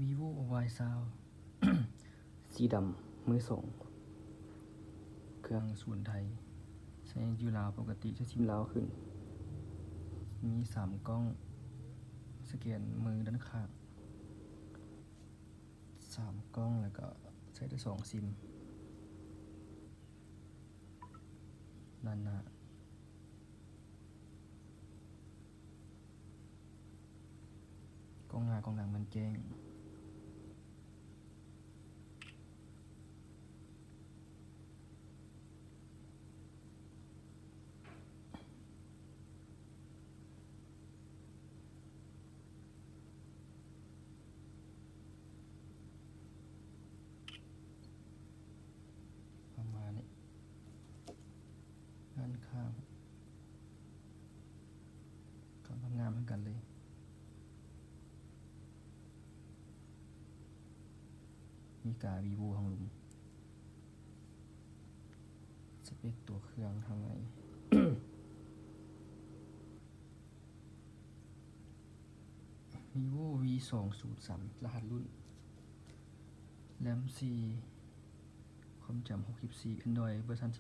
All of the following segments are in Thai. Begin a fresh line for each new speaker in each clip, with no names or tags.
vivo y ซาว
สีดำมือสอง
เครื่องศูนย์ไทยใช้อยู่ลาวปกติจะชิม
ลาวขึ้น
มี3กล้องสแกนมือด้านข้าง3กล้องแล้วก็ใช้ได้2ซิมด้านหน้ากล้องหน้ากล้องหลังมันแจ้งประมาณนี้ด้านข้างก็งามเหมือนกันเลยมีกา vivo ของลุงสเปคตัวเครื่องทำไง vivo v 203รหัสรุ่นแรม4ความจำ64 Android เวอร์ชัน12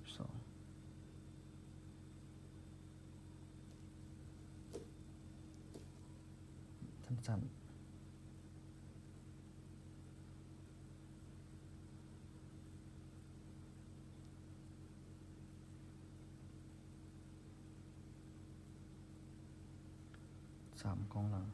สั้นๆ3กล้องหลัง